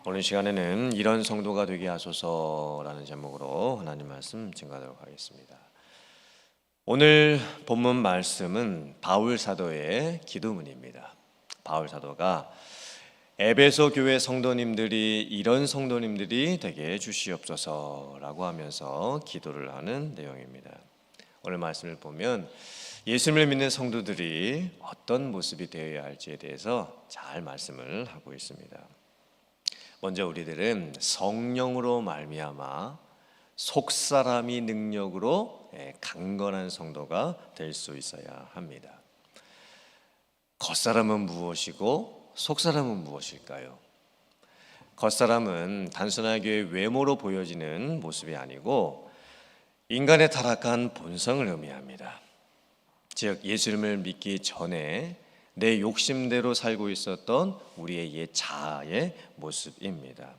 오늘 시간에는 이런 성도가 되게 하소서라는 제목으로 하나님 말씀 증거하도록 하겠습니다. 오늘 본문 말씀은 바울 사도의 기도문입니다. 바울 사도가 에베소 교회 성도님들이 이런 성도님들이 되게 해주시옵소서라고 하면서 기도를 하는 내용입니다. 오늘 말씀을 보면 예수님을 믿는 성도들이 어떤 모습이 되어야 할지에 대해서 잘 말씀을 하고 있습니다. 먼저 우리들은 성령으로 말미암아 속사람이 능력으로 강건한 성도가 될 수 있어야 합니다. 겉사람은 무엇이고 속사람은 무엇일까요? 겉사람은 단순하게 외모로 보여지는 모습이 아니고 인간의 타락한 본성을 의미합니다. 즉 예수님을 믿기 전에 내 욕심대로 살고 있었던 우리의 옛 자아의 모습입니다.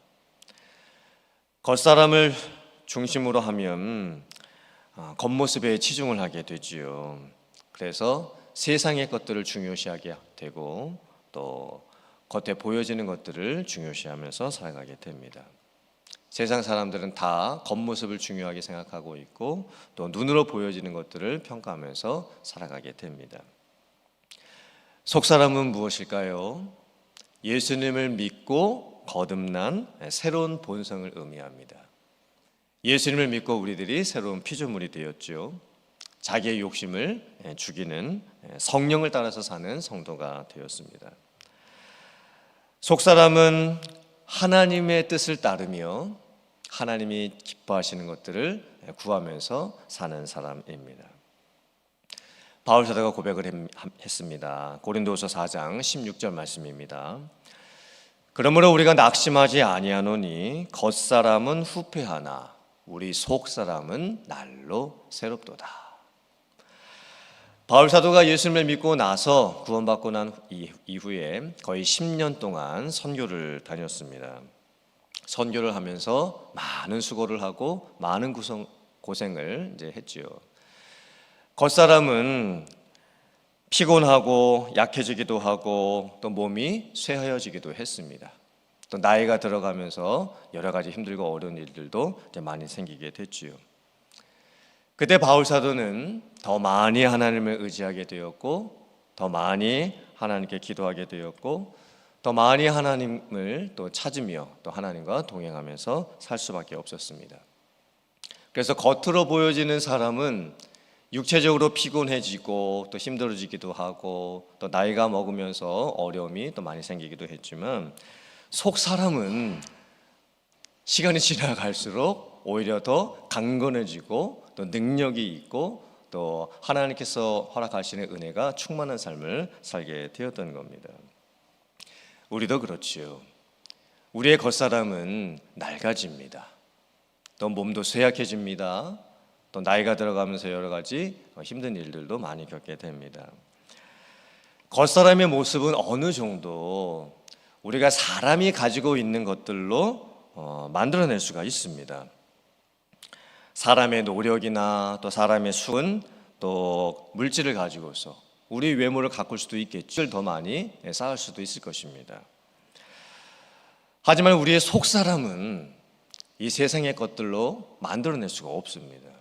겉사람을 중심으로 하면 겉모습에 치중을 하게 되지요. 그래서 세상의 것들을 중요시하게 되고 또 겉에 보여지는 것들을 중요시하면서 살아가게 됩니다. 세상 사람들은 다 겉모습을 중요하게 생각하고 있고 또 눈으로 보여지는 것들을 평가하면서 살아가게 됩니다. 속사람은 무엇일까요? 예수님을 믿고 거듭난 새로운 본성을 의미합니다. 예수님을 믿고 우리들이 새로운 피조물이 되었죠. 자기의 욕심을 죽이는 성령을 따라서 사는 성도가 되었습니다. 속사람은 하나님의 뜻을 따르며 하나님이 기뻐하시는 것들을 구하면서 사는 사람입니다. 바울 사도가 고백을 했습니다. 고린도후서 4장 16절 말씀입니다. 그러므로 우리가 낙심하지 아니하노니 겉사람은 후패하나 우리 속사람은 날로 새롭도다. 바울 사도가 예수님을 믿고 나서 구원받고 난 이후에 거의 10년 동안 선교를 다녔습니다. 선교를 하면서 많은 수고를 하고 많은 고생을 이제 했지요. 겉사람은 피곤하고 약해지기도 하고 또 몸이 쇠하여지기도 했습니다. 또 나이가 들어가면서 여러 가지 힘들고 어려운 일들도 이제 많이 생기게 됐지요. 그때 바울 사도는 더 많이 하나님을 의지하게 되었고 더 많이 하나님께 기도하게 되었고 더 많이 하나님을 또 찾으며 또 하나님과 동행하면서 살 수밖에 없었습니다. 그래서 겉으로 보여지는 사람은 육체적으로 피곤해지고 또 힘들어지기도 하고 또 나이가 먹으면서 어려움이 또 많이 생기기도 했지만 속 사람은 시간이 지나갈수록 오히려 더 강건해지고 또 능력이 있고 또 하나님께서 허락하시는 은혜가 충만한 삶을 살게 되었던 겁니다. 우리도 그렇지요. 우리의 겉사람은 낡아집니다. 또 몸도 쇠약해집니다. 또 나이가 들어가면서 여러 가지 힘든 일들도 많이 겪게 됩니다. 겉사람의 모습은 어느 정도 우리가 사람이 가지고 있는 것들로 만들어낼 수가 있습니다. 사람의 노력이나 또 사람의 수은 또 물질을 가지고서 우리 외모를 가꿀 수도 있겠죠. 더 많이 쌓을 수도 있을 것입니다. 하지만 우리의 속사람은 이 세상의 것들로 만들어낼 수가 없습니다.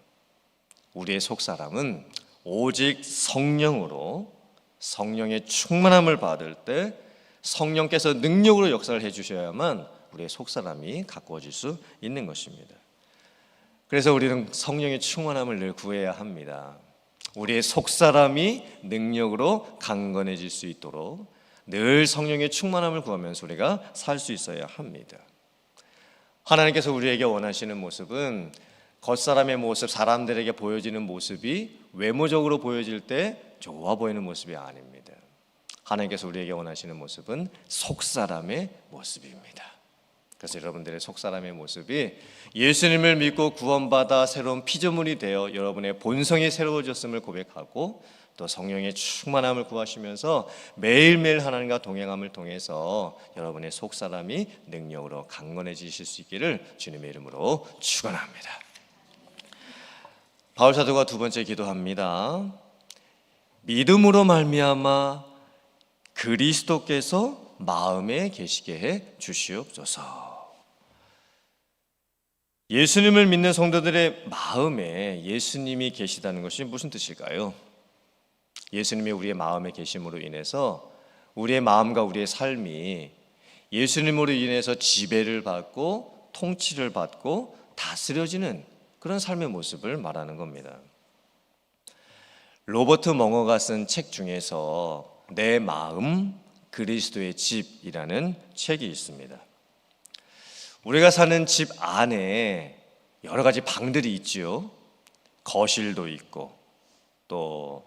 우리의 속사람은 오직 성령으로 성령의 충만함을 받을 때 성령께서 능력으로 역사를 해주셔야만 우리의 속사람이 가꾸어질 수 있는 것입니다. 그래서 우리는 성령의 충만함을 늘 구해야 합니다. 우리의 속사람이 능력으로 강건해질 수 있도록 늘 성령의 충만함을 구하면서 우리가 살 수 있어야 합니다. 하나님께서 우리에게 원하시는 모습은 겉사람의 모습, 사람들에게 보여지는 모습이 외모적으로 보여질 때 좋아 보이는 모습이 아닙니다. 하나님께서 우리에게 원하시는 모습은 속사람의 모습입니다. 그래서 여러분들의 속사람의 모습이 예수님을 믿고 구원받아 새로운 피조물이 되어 여러분의 본성이 새로워졌음을 고백하고 또 성령의 충만함을 구하시면서 매일매일 하나님과 동행함을 통해서 여러분의 속사람이 능력으로 강건해지실 수 있기를 주님의 이름으로 축원합니다. 바울 사도가 두 번째 기도합니다. 믿음으로 말미암아 그리스도께서 마음에 계시게 해 주시옵소서. 예수님을 믿는 성도들의 마음에 예수님이 계시다는 것이 무슨 뜻일까요? 예수님이 우리의 마음에 계심으로 인해서 우리의 마음과 우리의 삶이 예수님으로 인해서 지배를 받고 통치를 받고 다스려지는 그런 삶의 모습을 말하는 겁니다. 로버트 멍어가 쓴 책 중에서 내 마음 그리스도의 집이라는 책이 있습니다. 우리가 사는 집 안에 여러 가지 방들이 있지요. 거실도 있고 또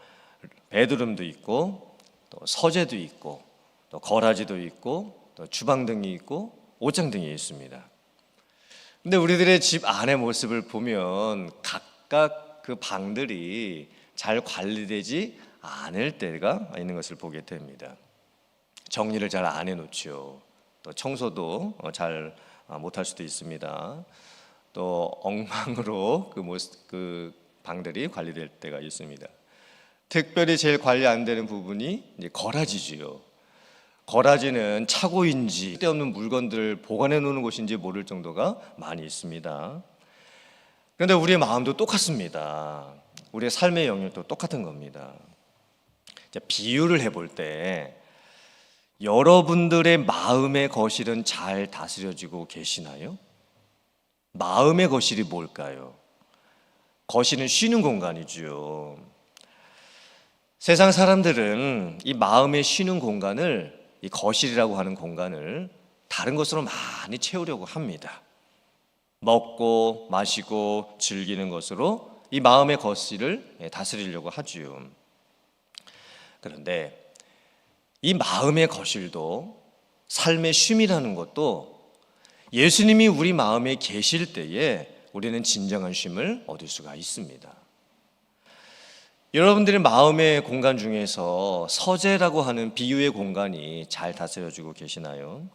베드룸도 있고 또 서재도 있고 또 거라지도 있고 또 주방 등이 있고 옷장 등이 있습니다. 근데 우리들의 집 안의 모습을 보면 각각 그 방들이 잘 관리되지 않을 때가 있는 것을 보게 됩니다. 정리를 잘 안 해놓지요. 또 청소도 잘 못할 수도 있습니다. 또 엉망으로 그 방들이 관리될 때가 있습니다. 특별히 제일 관리 안 되는 부분이 이제 거라지지요. 거라지는 차고인지 쓸데없는 물건들 보관해 놓는 곳인지 모를 정도가 많이 있습니다. 그런데 우리의 마음도 똑같습니다. 우리의 삶의 영역도 똑같은 겁니다. 비유를 해볼 때 여러분들의 마음의 거실은 잘 다스려지고 계시나요? 마음의 거실이 뭘까요? 거실은 쉬는 공간이죠. 세상 사람들은 이 마음의 쉬는 공간을, 이 거실이라고 하는 공간을 다른 것으로 많이 채우려고 합니다. 먹고 마시고 즐기는 것으로 이 마음의 거실을 다스리려고 하지요. 그런데 이 마음의 거실도 삶의 쉼이라는 것도 예수님이 우리 마음에 계실 때에 우리는 진정한 쉼을 얻을 수가 있습니다. 여러분들의 마음의 공간 중에서 서재라고 하는 비유의 공간이 잘 다스려지고 계시나요?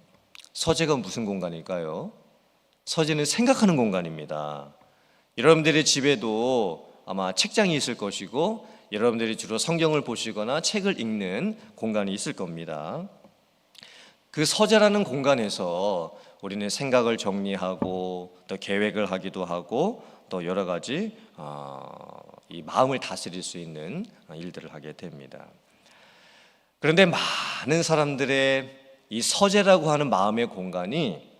서재가 무슨 공간일까요? 서재는 생각하는 공간입니다. 여러분들의 집에도 아마 책장이 있을 것이고 여러분들이 주로 성경을 보시거나 책을 읽는 공간이 있을 겁니다. 그 서재라는 공간에서 우리는 생각을 정리하고 또 계획을 하기도 하고 또 여러 가지 이 마음을 다스릴 수 있는 일들을 하게 됩니다. 그런데 많은 사람들의 이 서재라고 하는 마음의 공간이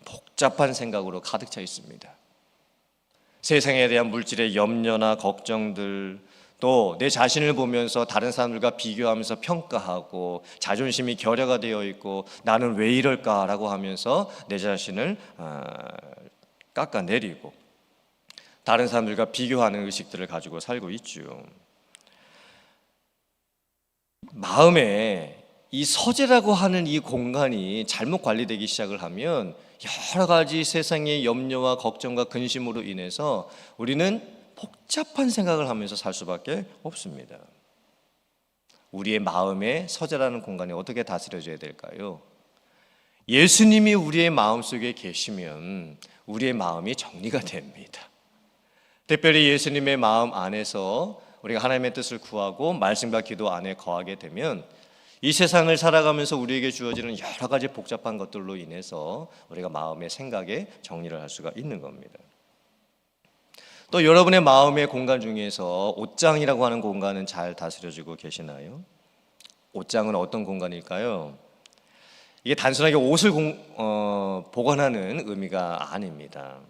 복잡한 생각으로 가득 차 있습니다. 세상에 대한 물질의 염려나 걱정들, 또 내 자신을 보면서 다른 사람들과 비교하면서 평가하고 자존심이 결여가 되어 있고 나는 왜 이럴까라고 하면서 내 자신을 깎아내리고 다른 사람들과 비교하는 의식들을 가지고 살고 있죠. 마음에 이 서재라고 하는 이 공간이 잘못 관리되기 시작을 하면 여러 가지 세상의 염려와 걱정과 근심으로 인해서 우리는 복잡한 생각을 하면서 살 수밖에 없습니다. 우리의 마음의 서재라는 공간이 어떻게 다스려져야 될까요? 예수님이 우리의 마음속에 계시면 우리의 마음이 정리가 됩니다. 특별히 예수님의 마음 안에서 우리가 하나님의 뜻을 구하고 말씀과 기도 안에 거하게 되면 이 세상을 살아가면서 우리에게 주어지는 여러 가지 복잡한 것들로 인해서 우리가 마음의 생각에 정리를 할 수가 있는 겁니다. 또 여러분의 마음의 공간 중에서 옷장이라고 하는 공간은 잘 다스려지고 계시나요? 옷장은 어떤 공간일까요? 이게 단순하게 옷을 보관하는 의미가 아닙니다.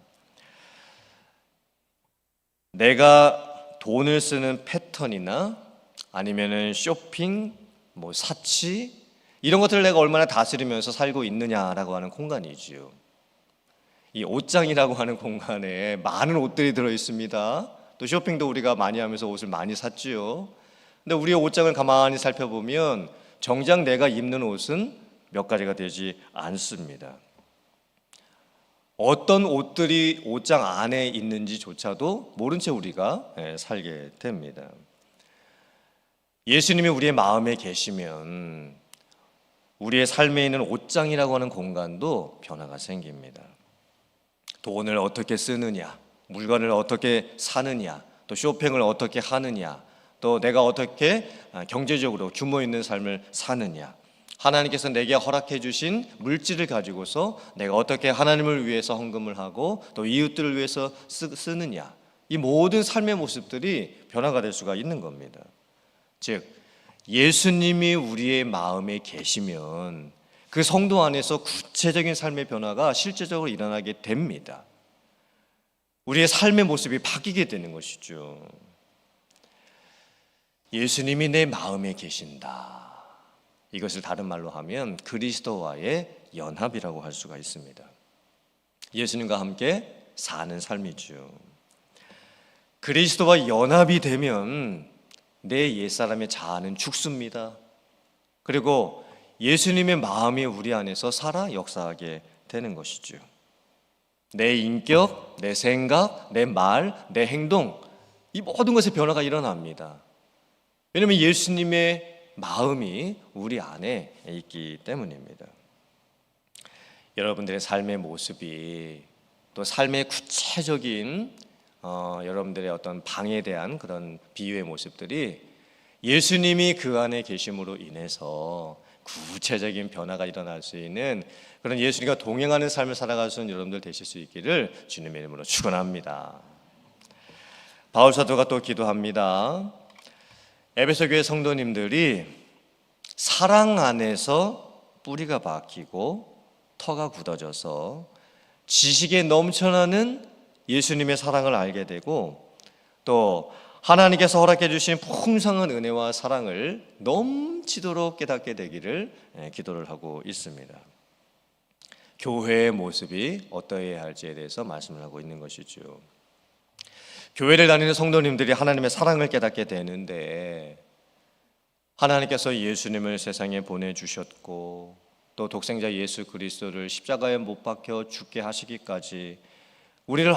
내가 돈을 쓰는 패턴이나 아니면은 쇼핑, 사치 이런 것들을 내가 얼마나 다스리면서 살고 있느냐라고 하는 공간이지요. 이 옷장이라고 하는 공간에 많은 옷들이 들어 있습니다. 또 쇼핑도 우리가 많이 하면서 옷을 많이 샀지요. 근데 우리의 옷장을 가만히 살펴보면 정작 내가 입는 옷은 몇 가지가 되지 않습니다. 어떤 옷들이 옷장 안에 있는지조차도 모른 채 우리가 살게 됩니다. 예수님이 우리의 마음에 계시면 우리의 삶에 있는 옷장이라고 하는 공간도 변화가 생깁니다. 돈을 어떻게 쓰느냐, 물건을 어떻게 사느냐, 또 쇼핑을 어떻게 하느냐, 또 내가 어떻게 경제적으로 규모 있는 삶을 사느냐, 하나님께서 내게 허락해 주신 물질을 가지고서 내가 어떻게 하나님을 위해서 헌금을 하고 또 이웃들을 위해서 쓰느냐, 이 모든 삶의 모습들이 변화가 될 수가 있는 겁니다. 즉 예수님이 우리의 마음에 계시면 그 성도 안에서 구체적인 삶의 변화가 실제적으로 일어나게 됩니다. 우리의 삶의 모습이 바뀌게 되는 것이죠. 예수님이 내 마음에 계신다. 이것을 다른 말로 하면 그리스도와의 연합이라고 할 수가 있습니다. 예수님과 함께 사는 삶이죠. 그리스도와 연합이 되면 내 옛사람의 자아는 죽습니다. 그리고 예수님의 마음이 우리 안에서 살아 역사하게 되는 것이죠. 내 인격, 내 생각, 내 말, 내 행동, 이 모든 것에 변화가 일어납니다. 왜냐하면 예수님의 마음이 우리 안에 있기 때문입니다. 여러분들의 삶의 모습이 또 삶의 구체적인 여러분들의 어떤 방에 대한 그런 비유의 모습들이 예수님이 그 안에 계심으로 인해서 구체적인 변화가 일어날 수 있는 그런 예수님과 동행하는 삶을 살아갈 수 있는 여러분들 되실 수 있기를 주님의 이름으로 축원합니다. 바울 사도가 또 기도합니다. 에베소 교회 성도님들이 사랑 안에서 뿌리가 박히고 터가 굳어져서 지식에 넘쳐나는 예수님의 사랑을 알게 되고 또 하나님께서 허락해 주신 풍성한 은혜와 사랑을 넘치도록 깨닫게 되기를 기도를 하고 있습니다. 교회의 모습이 어떠해야 할지에 대해서 말씀을 하고 있는 것이죠. 교회를 다니는 성도님들이 하나님의 사랑을 깨닫게 되는데 하나님께서 예수님을 세상에 보내주셨고 또 독생자 예수 그리스도를 십자가에 못 박혀 죽게 하시기까지 우리를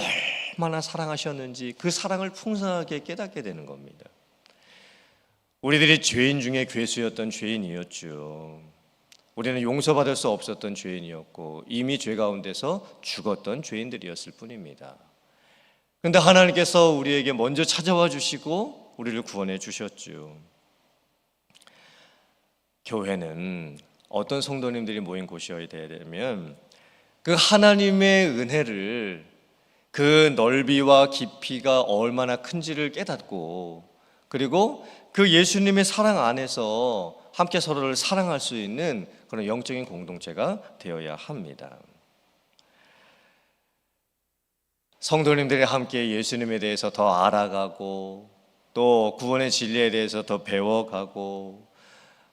얼마나 사랑하셨는지 그 사랑을 풍성하게 깨닫게 되는 겁니다. 우리들이 죄인 중에 괴수였던 죄인이었죠. 우리는 용서받을 수 없었던 죄인이었고 이미 죄 가운데서 죽었던 죄인들이었을 뿐입니다. 그런데 하나님께서 우리에게 먼저 찾아와 주시고 우리를 구원해 주셨죠. 교회는 어떤 성도님들이 모인 곳이어야 되면 그 하나님의 은혜를 그 넓이와 깊이가 얼마나 큰지를 깨닫고 그리고 그 예수님의 사랑 안에서 함께 서로를 사랑할 수 있는 그런 영적인 공동체가 되어야 합니다. 성도님들이 함께 예수님에 대해서 더 알아가고 또 구원의 진리에 대해서 더 배워가고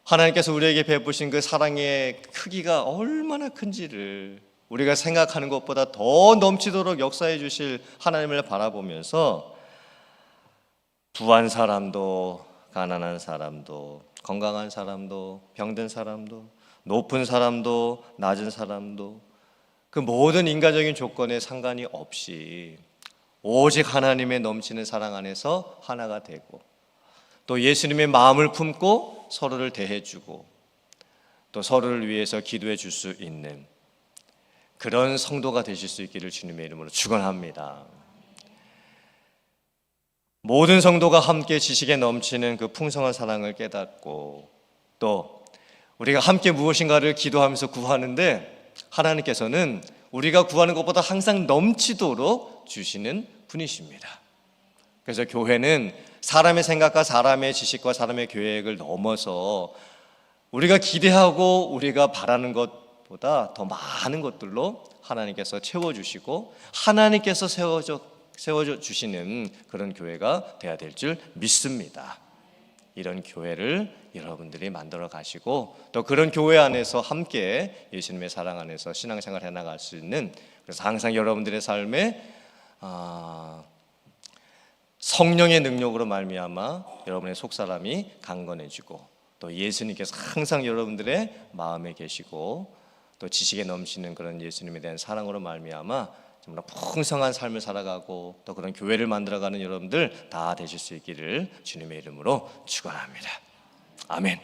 하나님께서 우리에게 베푸신 그 사랑의 크기가 얼마나 큰지를 우리가 생각하는 것보다 더 넘치도록 역사해 주실 하나님을 바라보면서 부한 사람도 가난한 사람도 건강한 사람도 병든 사람도 높은 사람도 낮은 사람도 그 모든 인간적인 조건에 상관이 없이 오직 하나님의 넘치는 사랑 안에서 하나가 되고 또 예수님의 마음을 품고 서로를 대해주고 또 서로를 위해서 기도해 줄 수 있는 그런 성도가 되실 수 있기를 주님의 이름으로 축원합니다. 모든 성도가 함께 지식에 넘치는 그 풍성한 사랑을 깨닫고 또 우리가 함께 무엇인가를 기도하면서 구하는데 하나님께서는 우리가 구하는 것보다 항상 넘치도록 주시는 분이십니다. 그래서 교회는 사람의 생각과 사람의 지식과 사람의 계획을 넘어서 우리가 기대하고 우리가 바라는 것보다 더 많은 것들로 하나님께서 채워주시고 하나님께서 세워주시는 그런 교회가 되어야 될 줄 믿습니다. 이런 교회를 여러분들이 만들어 가시고 또 그런 교회 안에서 함께 예수님의 사랑 안에서 신앙생활 해나갈 수 있는 그래서 항상 여러분들의 삶에 성령의 능력으로 말미암아 여러분의 속사람이 강건해지고 또 예수님께서 항상 여러분들의 마음에 계시고 또 지식에 넘치는 그런 예수님에 대한 사랑으로 말미암아 정말 풍성한 삶을 살아가고 또 그런 교회를 만들어가는 여러분들 다 되실 수 있기를 주님의 이름으로 축원합니다. 아멘.